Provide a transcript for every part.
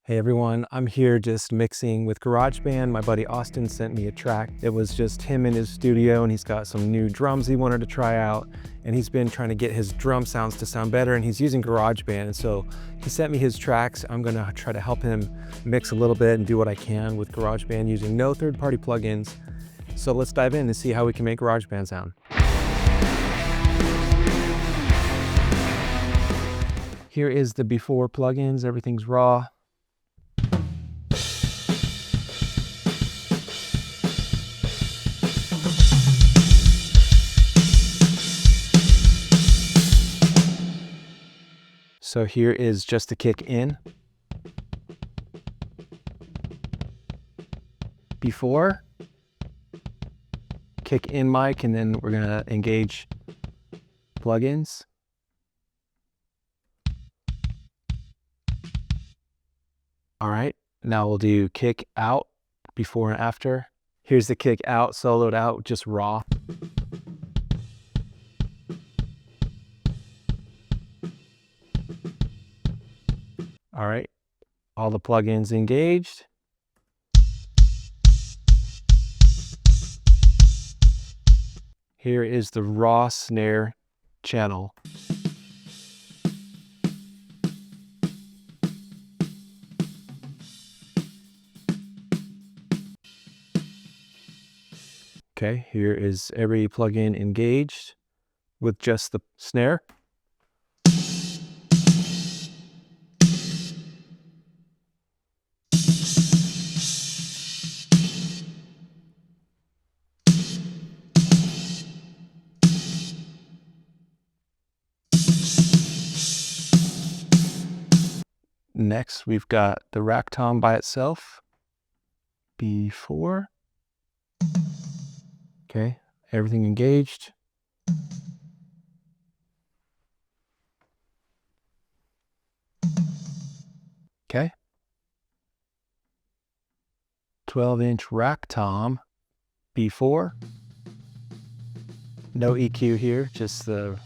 Hey everyone, I'm here just mixing with GarageBand. My buddy Austin sent me a track. It was just him in his studio and he's got some new drums he wanted to try out, and he's been trying to get his drum sounds to sound better, and he's using GarageBand. And so he sent me his tracks. I'm gonna try to help him mix a little bit and do what I can with GarageBand using no third-party plugins. So let's dive in and see how we can make GarageBand sound. Here is the before plugins, everything's raw. So here is just the kick in. Before, kick in mic, and then we're gonna engage plugins. All right, now we'll do kick out, before and after. Here's the kick out, soloed out, just raw. All right, all the plugins engaged. Here is the raw snare channel. Okay, here is every plugin engaged with just the snare. Next, we've got the rack tom by itself, before. Okay, everything engaged. Okay. 12-inch rack tom, before. No EQ here, just the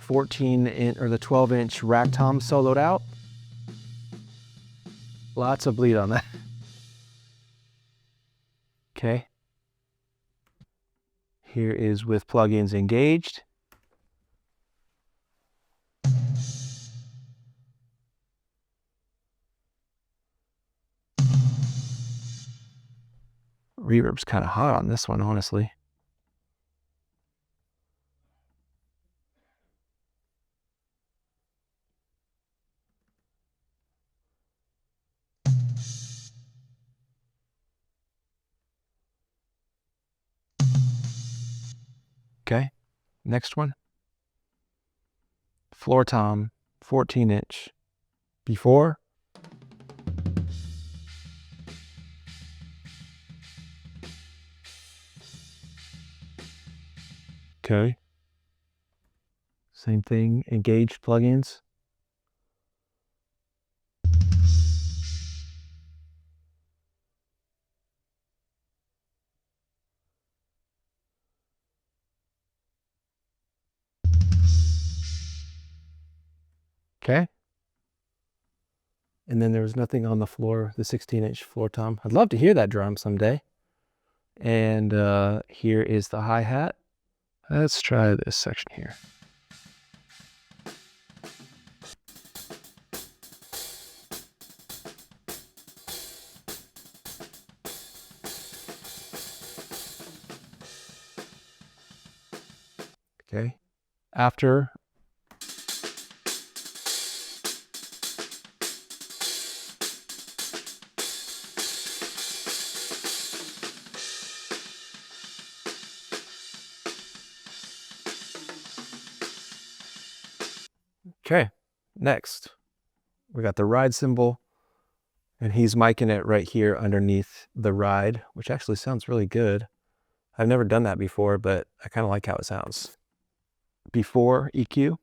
14-inch or the 12-inch rack tom soloed out. Lots of bleed on that. Okay. Here is with plugins engaged. Reverb's kind of hot on this one, honestly. Okay, next one. Floor tom, 14-inch, before. Okay. Same thing, engaged plugins. Okay. And then there was nothing on the floor, the 16-inch floor tom. I'd love to hear that drum someday. And here is the hi-hat. Let's try this section here. Okay. After. Okay, next, we got the ride cymbal, and he's micing it right here underneath the ride, which actually sounds really good. I've never done that before, but I kind of like how it sounds. Before EQ.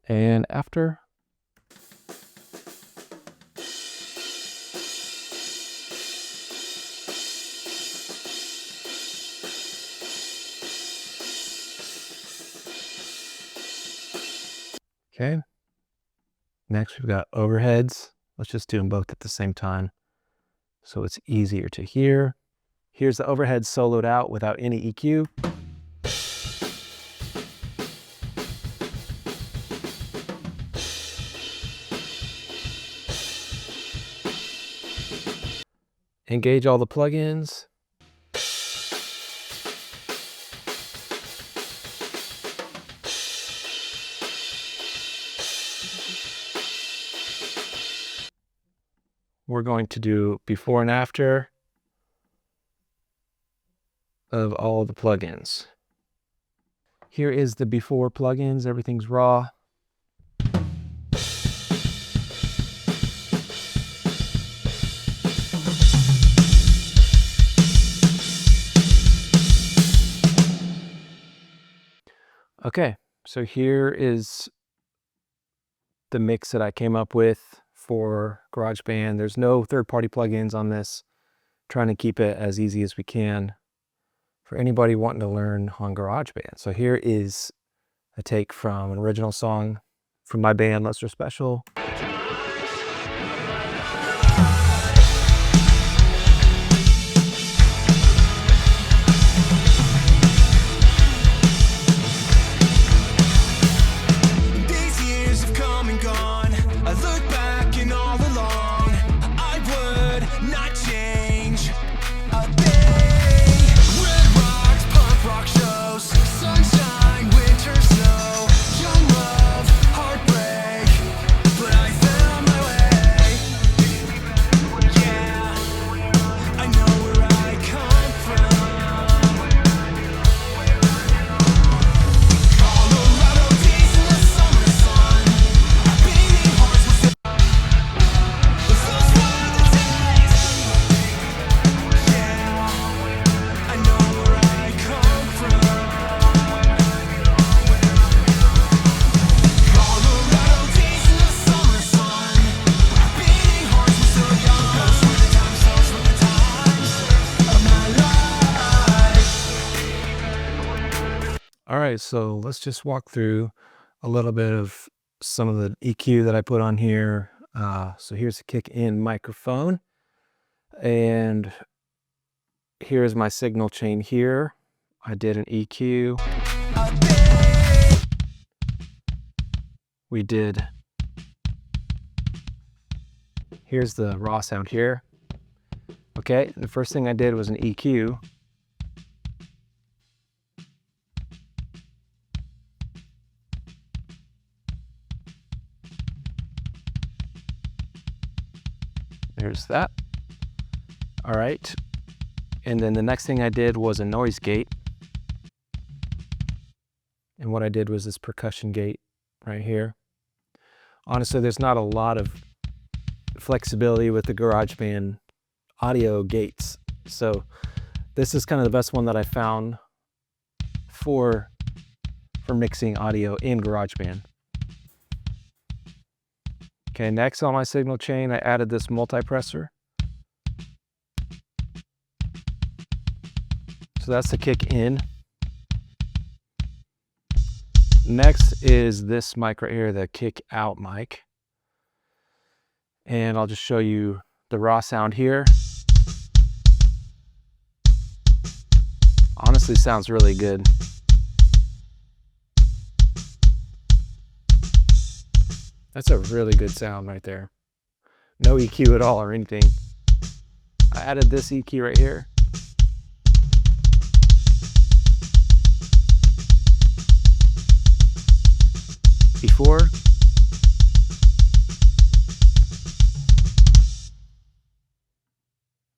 And after. Okay. Next, we've got overheads. Let's just do them both at the same time so it's easier to hear. Here's the overhead soloed out without any EQ. Engage all the plugins. We're going to do before and after of all the plugins. Here is the before plugins. Everything's raw. Okay, so here is the mix that I came up with for GarageBand. There's no third-party plugins on this. Trying to keep it as easy as we can for anybody wanting to learn on GarageBand. So here is a take from an original song from my band, Lester Special. All right, so let's just walk through a little bit of some of the EQ that I put on here. So here's the kick in microphone, and here's my signal chain here. I did an EQ. Here's the raw sound here. Okay, the first thing I did was an EQ. There's that. All right. And then the next thing I did was a noise gate. And what I did was this percussion gate right here. Honestly, there's not a lot of flexibility with the GarageBand audio gates. So this is kind of the best one that I found for mixing audio in GarageBand. Okay, next on my signal chain, I added this multipressor. So that's the kick in. Next is this mic right here, the kick out mic. And I'll just show you the raw sound here. Honestly, sounds really good. That's a really good sound right there. No EQ at all or anything. I added this EQ right here. Before.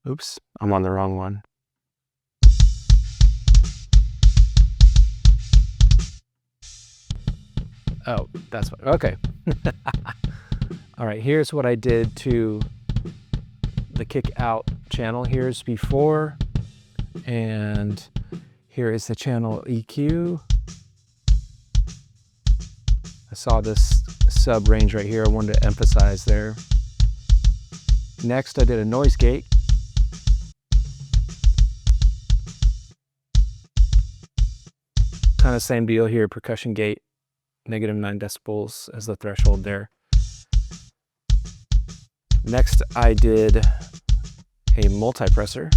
Oops, I'm on the wrong one. Oh, that's what, okay. All right, here's what I did to the kick out channel. Here's before, and here is the channel EQ. I saw this sub range right here. I wanted to emphasize there. Next, I did a noise gate. Kind of same deal here, percussion gate -9 decibels as the threshold there. Next, I did a multipressor.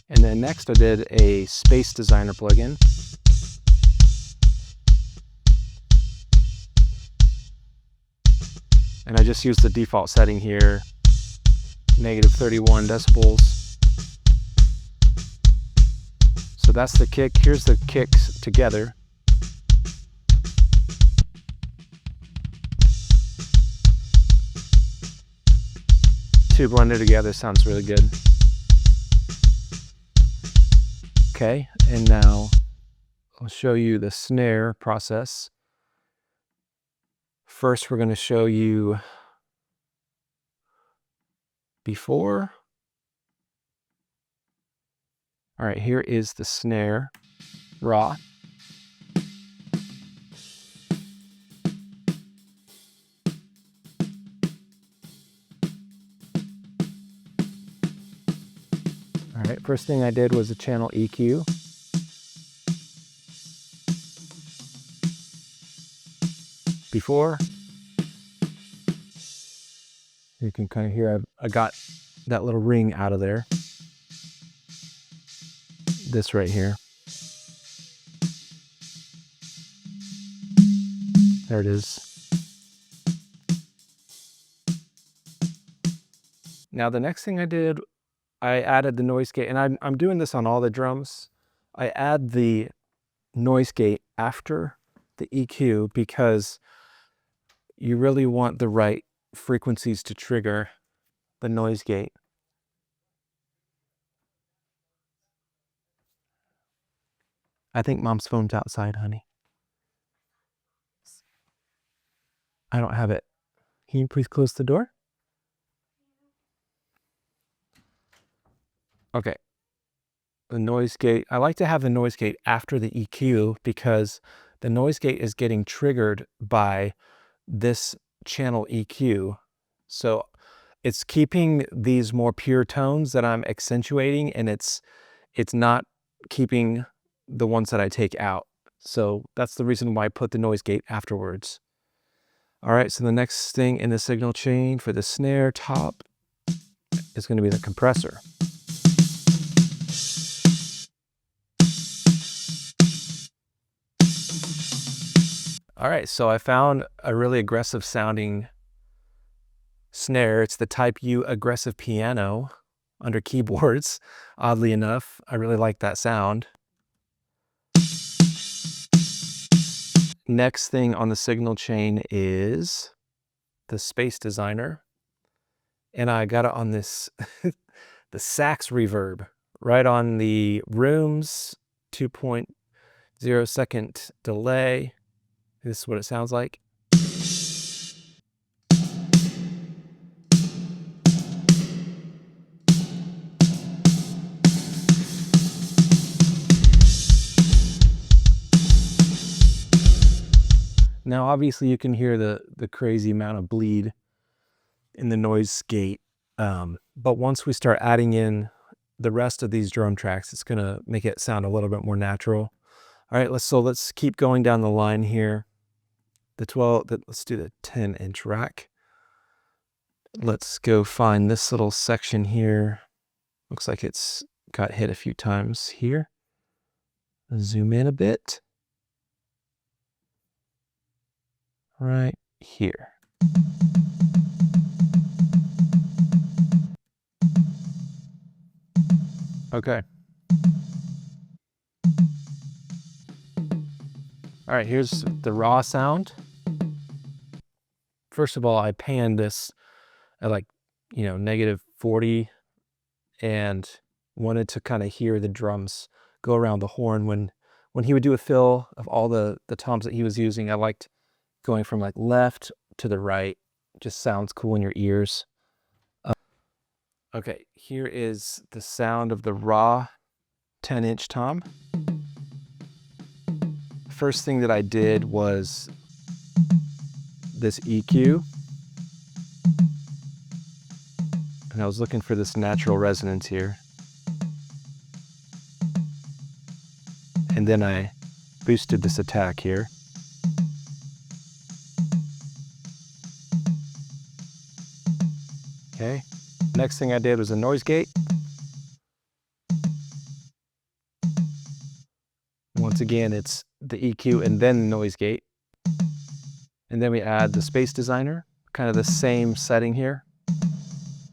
And then next I did a Space Designer plugin. And I just used the default setting here, -31 decibels. So that's the kick. Here's the kicks together. Two blended together sounds really good. Okay, and now I'll show you the snare process. First, we're going to show you before. All right, here is the snare raw. All right, first thing I did was a channel EQ. Before. You can kind of hear I got that little ring out of there. This right here. There it is. Now the next thing I did, I added the noise gate, and I'm doing this on all the drums. I add the noise gate after the EQ because you really want the right frequencies to trigger the noise gate. I think Mom's phone's outside, honey. I don't have it. Can you please close the door? Okay. The noise gate, I like to have the noise gate after the EQ because the noise gate is getting triggered by this channel EQ. So it's keeping these more pure tones that I'm accentuating, and it's not keeping the ones that I take out. So that's the reason why I put the noise gate afterwards. All right, so the next thing in the signal chain for the snare top is going to be the compressor. All right, so I found a really aggressive sounding snare. It's the Type U aggressive piano under keyboards. Oddly enough, I really like that sound. Next thing on the signal chain is the Space Designer. And I got it on this, the sax reverb, right on the room's 2.0 second delay. This is what it sounds like. Now, obviously, you can hear the crazy amount of bleed in the noise gate. But once we start adding in the rest of these drum tracks, it's going to make it sound a little bit more natural. All right, let's keep going down the line here. Let's do the 10-inch rack. Let's go find this little section here. Looks like it's got hit a few times here. Zoom in a bit. Right here. Okay. All right, here's the raw sound. First of all, I panned this at like, -40 and wanted to kind of hear the drums go around the horn. When he would do a fill of all the toms that he was using, I liked going from like left to the right. Just sounds cool in your ears. Okay, here is the sound of the raw 10-inch tom. First thing that I did was this EQ. And I was looking for this natural resonance here. And and then I boosted this attack here. Okay, next thing I did was a noise gate. Once again, it's the EQ and then the noise gate. And then we add the space designer, kind of the same setting here,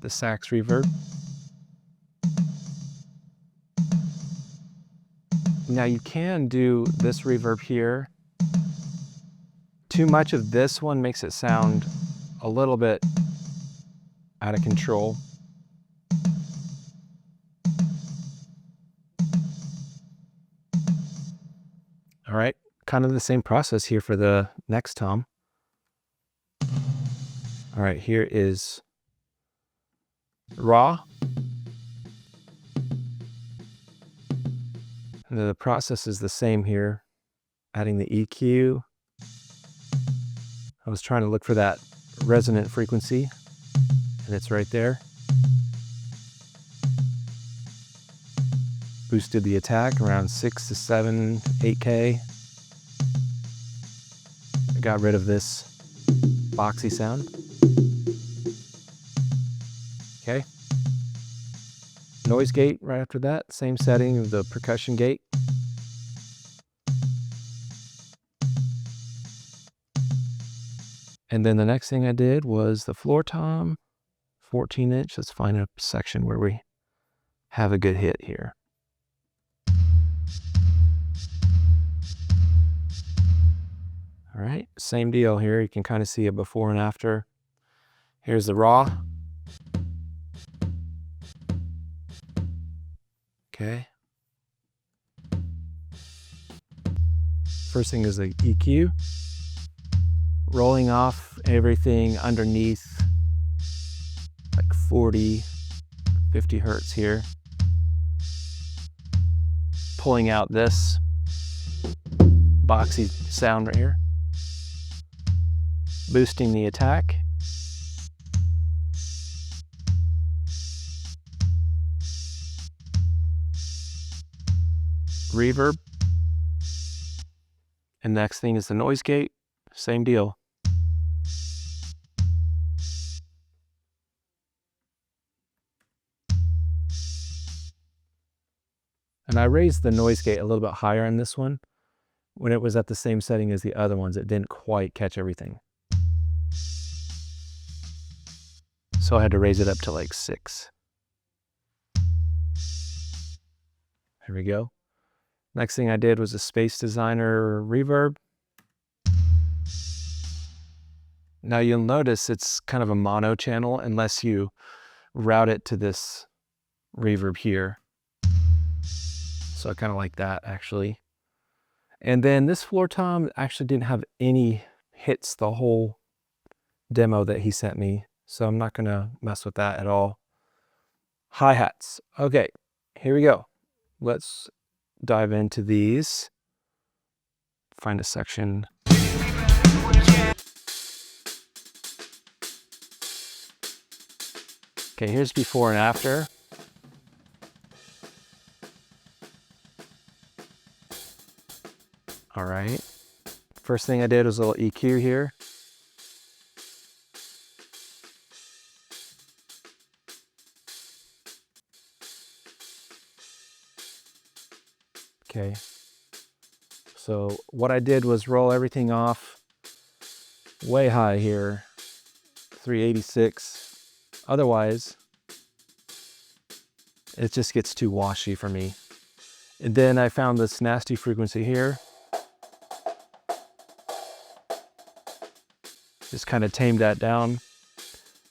the sax reverb. Now you can do this reverb here. Too much of this one makes it sound a little bit out of control. All right, kind of the same process here for the next tom. All right, here is raw. The process is the same here, adding the EQ. I was trying to look for that resonant frequency, and it's right there. Boosted the attack around 6 to 7, 8K. I got rid of this boxy sound. Okay. Noise gate right after that, same setting of the percussion gate. And then the next thing I did was the floor tom, 14-inch. Let's find a section where we have a good hit here. All right, same deal here. You can kind of see a before and after. Here's the raw. Okay. First thing is the EQ. Rolling off everything underneath like 40, 50 hertz here. Pulling out this boxy sound right here. Boosting the attack. Reverb. And next thing is the noise gate. Same deal. And I raised the noise gate a little bit higher on this one. When it was at the same setting as the other ones, it didn't quite catch everything. So I had to raise it up to like 6. There we go. Next thing I did was a space designer reverb. Now you'll notice it's kind of a mono channel unless you route it to this reverb here. So I kind of like that actually. And then this floor tom actually didn't have any hits the whole demo that he sent me. So I'm not gonna mess with that at all. Hi-hats. Okay, here we go. Let's dive into these. Find a section. Okay, here's before and after. All right. First thing I did was a little EQ here. Okay. So what I did was roll everything off way high here, 386. Otherwise, it just gets too washy for me. And then I found this nasty frequency here. Just kind of tamed that down.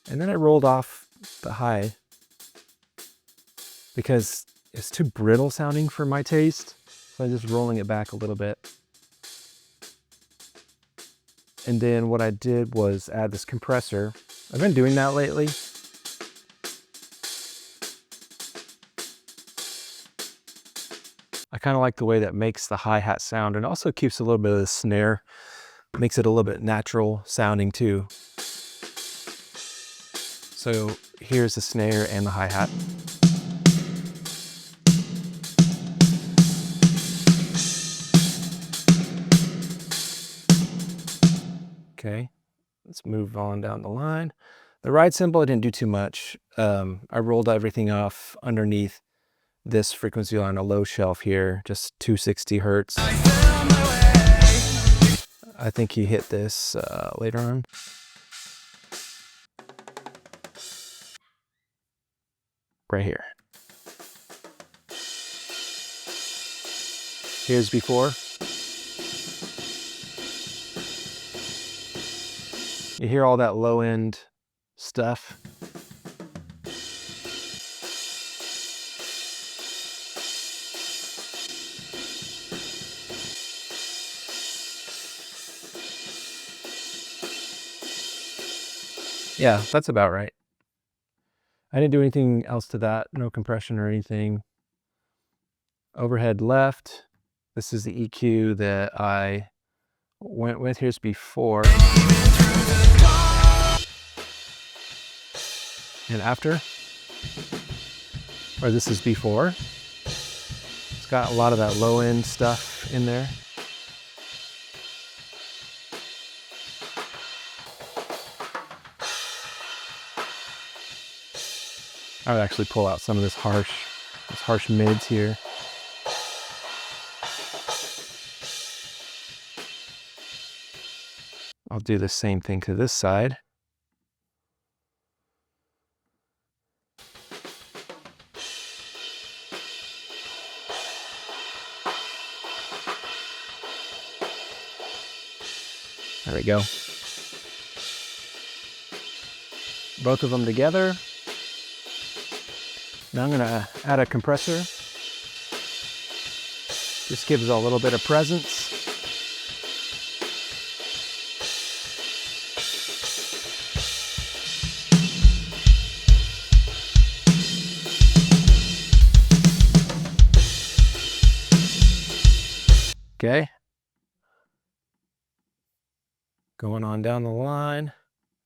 And then I rolled off the high because it's too brittle sounding for my taste. So I'm just rolling it back a little bit. And then what I did was add this compressor. I've been doing that lately. I kind of like the way that makes the hi-hat sound and also keeps a little bit of the snare. Makes it a little bit natural sounding too. So here's the snare and the hi-hat. let's move on down the line. The ride cymbal, I didn't do too much. I rolled everything off underneath this frequency on a low shelf here, just 260 hertz. I think he hit this later on. Right here. Here's before. You hear all that low end stuff. Yeah, that's about right. I didn't do anything else to that, no compression or anything. Overhead left. This is the EQ that I went with. Here's before. And after. Or this is before. It's got a lot of that low end stuff in there. I would actually pull out some of this harsh mids here. I'll do the same thing to this side. There we go. Both of them together. Now I'm going to add a compressor. This gives a little bit of presence. Okay. Going on down the line.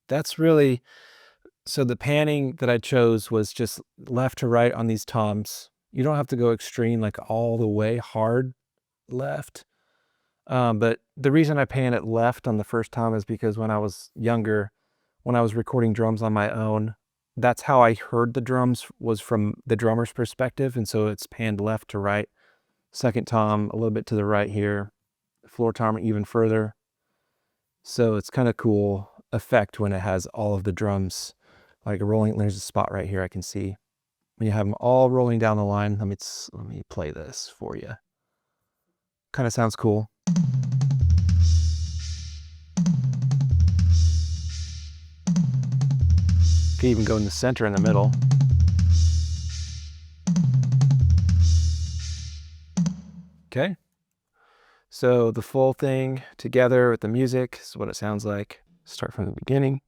That's really... So the panning that I chose was just left to right on these toms. You don't have to go extreme, like all the way hard left. But the reason I pan it left on the first tom is because when I was younger, when I was recording drums on my own, that's how I heard the drums, was from the drummer's perspective. And so it's panned left to right. Second tom, a little bit to the right here. Floor tom even further. So it's kind of cool effect when it has all of the drums like rolling. There's a spot right here I can see. When you have them all rolling down the line, let me play this for you. Kind of sounds cool. Could even go in the center in the middle. Okay. So the full thing together with the music is what it sounds like. Start from the beginning.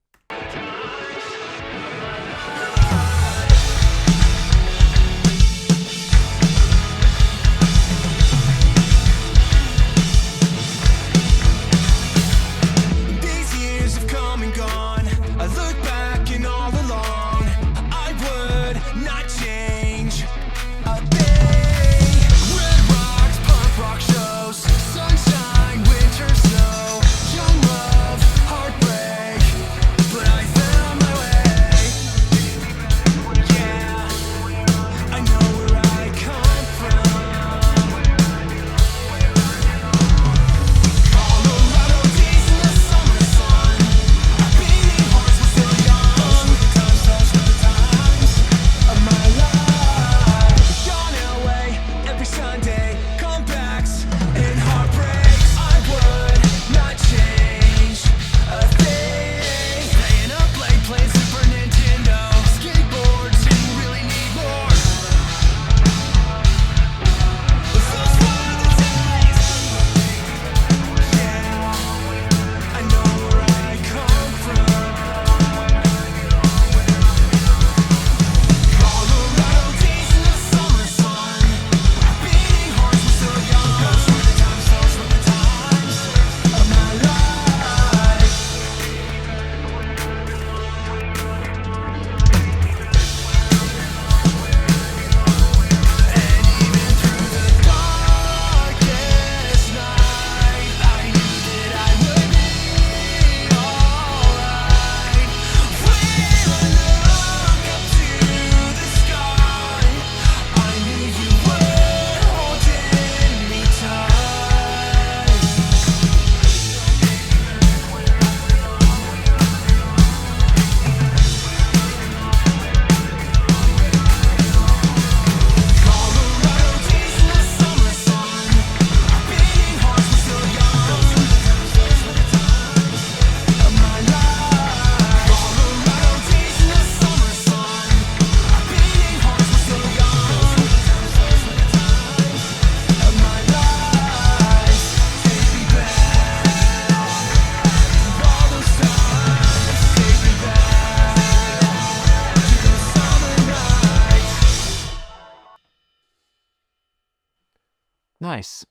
Nice.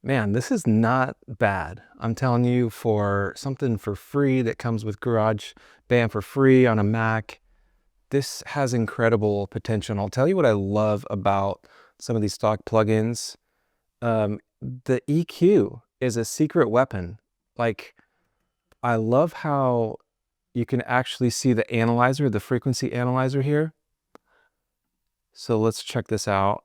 Man, this is not bad. I'm telling you, for something for free that comes with GarageBand for free on a Mac, this has incredible potential. And I'll tell you what I love about some of these stock plugins. The EQ is a secret weapon. Like, I love how you can actually see the analyzer, the frequency analyzer here. So let's check this out.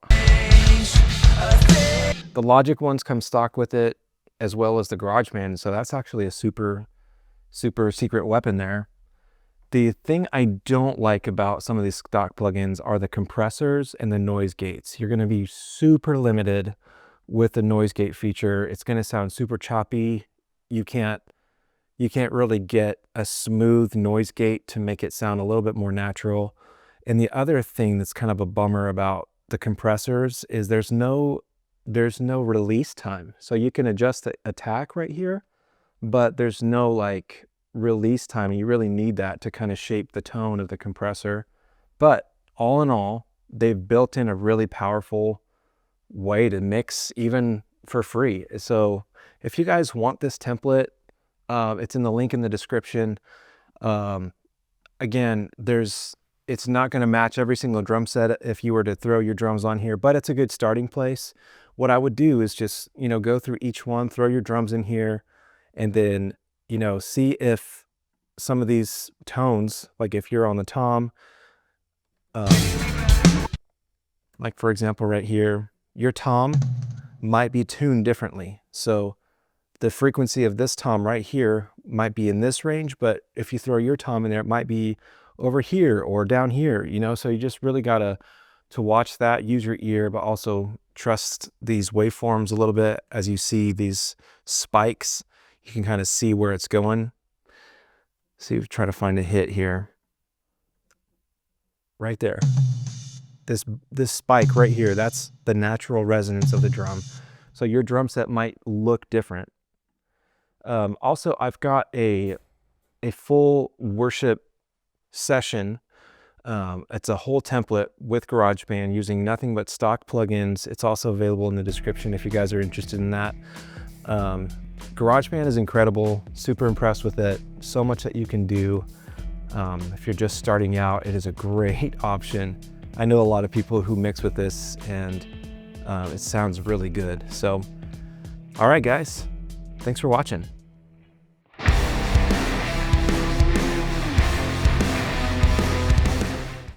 The Logic ones come stock with it, as well as the GarageBand. So that's actually a super secret weapon there. The thing I don't like about some of these stock plugins are the compressors and the noise gates. You're going to be super limited with the noise gate feature. It's going to sound super choppy. You can't really get a smooth noise gate to make it sound a little bit more natural. And the other thing that's kind of a bummer about the compressors is there's no release time. So you can adjust the attack right here, but there's no like release time. You really need that to kind of shape the tone of the compressor. But all in all, they've built in a really powerful way to mix even for free. So if you guys want this template, it's in the link in the description. Again, it's not going to match every single drum set if you were to throw your drums on here, but it's a good starting place. What I would do is just, go through each one, throw your drums in here, and then, see if some of these tones, like if you're on the tom, like for example right here, your tom might be tuned differently. So the frequency of this tom right here might be in this range, but if you throw your tom in there, it might be over here or down here, so you just really gotta to watch that, use your ear, but also trust these waveforms a little bit. As you see these spikes, you can kind of see where it's going. See, try to find a hit here. Right there. This spike right here, that's the natural resonance of the drum. So your drum set might look different. Also, I've got a full worship session. It's a whole template with GarageBand using nothing but stock plugins. It's also available in the description if you guys are interested in that. GarageBand is incredible, super impressed with it. So much that you can do. If you're just starting out, it is a great option. I know a lot of people who mix with this, and it sounds really good. So, all right, guys, thanks for watching.